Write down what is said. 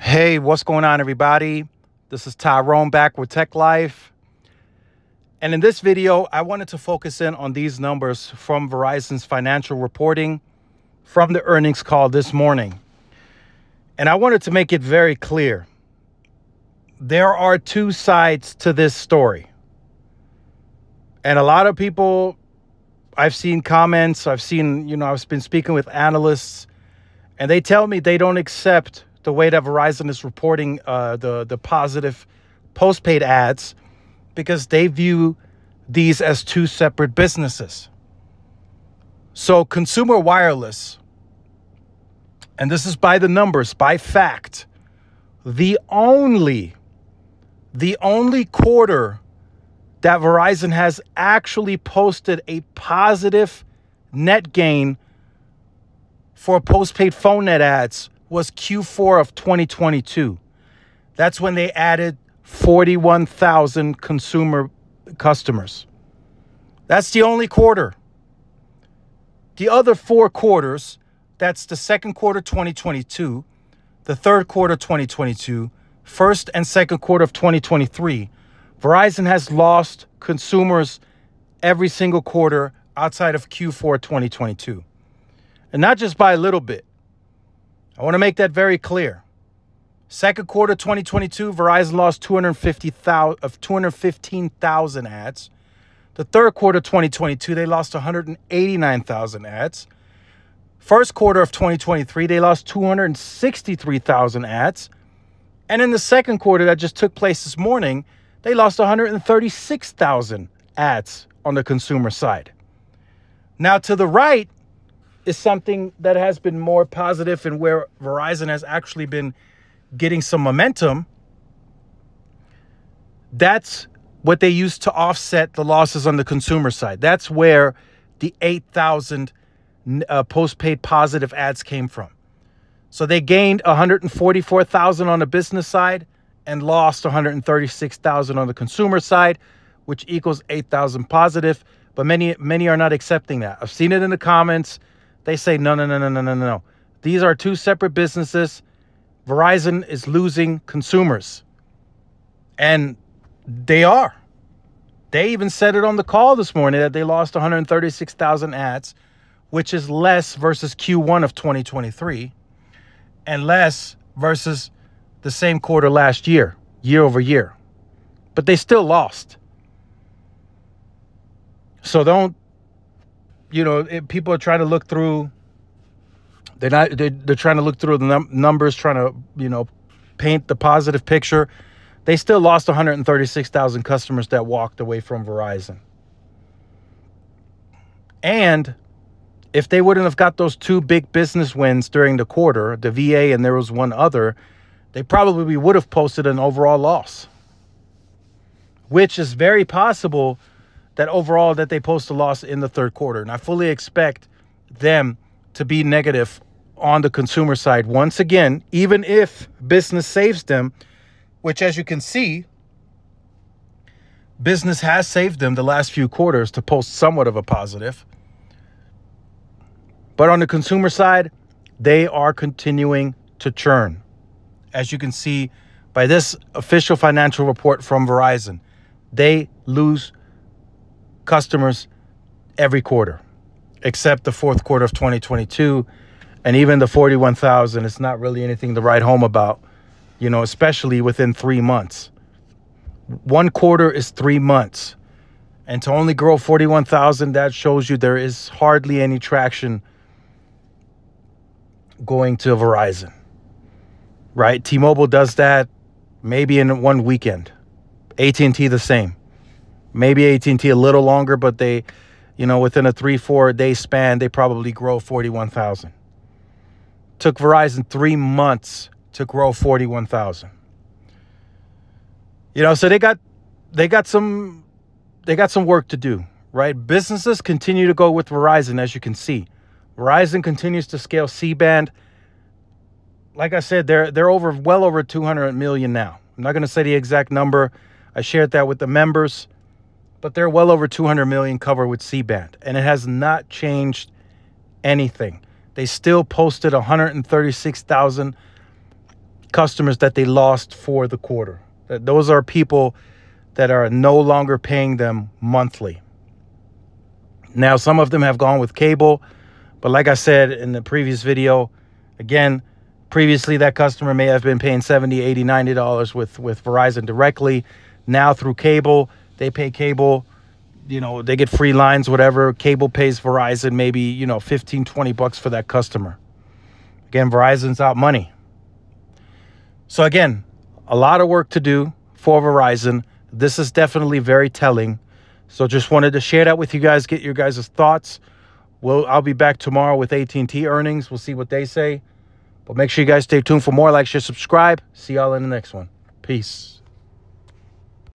Hey, what's going on, everybody? This is Tyrone back with Tech Life. And in this video, I wanted to focus in on these numbers from Verizon's financial reporting from the earnings call this morning. And I wanted to make it very clear. There are two sides to this story. And a lot of people, I've seen comments, I've been speaking with analysts, and they tell me they don't accept the way that Verizon is reporting the positive postpaid ads because they view these as two separate businesses. So consumer wireless, and this is by the numbers, by fact, the only quarter that Verizon has actually posted a positive net gain for postpaid phone net ads was Q4 of 2022. That's when they added 41,000 consumer customers. That's the only quarter. The other four quarters, that's the second quarter 2022, the third quarter 2022, first and second quarter of 2023, Verizon has lost consumers every single quarter outside of Q4 2022. And not just by a little bit. I want to make that very clear. Second quarter 2022, Verizon lost 215,000 ads. The third quarter 2022, they lost 189,000 ads. First quarter of 2023, they lost 263,000 ads. And in the second quarter that just took place this morning, they lost 136,000 ads on the consumer side. Now, to the right is something that has been more positive and where Verizon has actually been getting some momentum. That's what they used to offset the losses on the consumer side. That's where the 8,000 postpaid positive ads came from. So they gained 144,000 on the business side and lost 136,000 on the consumer side, which equals 8,000 positive. But many are not accepting that. I've seen it in the comments. They say, no. These are two separate businesses. Verizon is losing consumers. And they are. They even said it on the call this morning that they lost 136,000 ads, which is less versus Q1 of 2023 and less versus the same quarter last year, year over year. But they still lost. So people are trying to look through. They're trying to look through the numbers, trying to paint the positive picture. They still lost 136,000 customers that walked away from Verizon. And if they wouldn't have got those two big business wins during the quarter, the VA and there was one other, they probably would have posted an overall loss, which is very possible that overall that they post a loss in the third quarter. And I fully expect them to be negative on the consumer side once again, even if business saves them, which, as you can see, business has saved them the last few quarters to post somewhat of a positive. But on the consumer side, they are continuing to churn. As you can see by this official financial report from Verizon, they lose customers every quarter, except the fourth quarter of 2022. And even the 41,000 is not really anything to write home about, especially within 3 months. One quarter is 3 months. And to only grow 41,000, that shows you there is hardly any traction going to Verizon, right? T-Mobile does that maybe in one weekend. AT&T the same. Maybe AT&T a little longer, but they, within a 3-4 day span, they probably grow 41,000. Took Verizon 3 months to grow 41,000. So they got some work to do, right? Businesses continue to go with Verizon, as you can see. Verizon continues to scale C-band. Like I said, they're well over 200 million now. I'm not going to say the exact number. I shared that with the members. But they're well over 200 million covered with C-band. And it has not changed anything. They still posted 136,000 customers that they lost for the quarter. Those are people that are no longer paying them monthly. Now, some of them have gone with cable, but like I said in the previous video, again, previously that customer may have been paying $70, $80, $90 with Verizon directly. Now through cable, they pay cable, you know, they get free lines, whatever. Cable pays Verizon maybe, you know, 15, 20 bucks for that customer. Again, Verizon's out money. So again, a lot of work to do for Verizon. This is definitely very telling. So just wanted to share that with you guys, get your guys' thoughts. I'll be back tomorrow with AT&T earnings. We'll see what they say. But make sure you guys stay tuned for more. Like, share, subscribe. See y'all in the next one. Peace.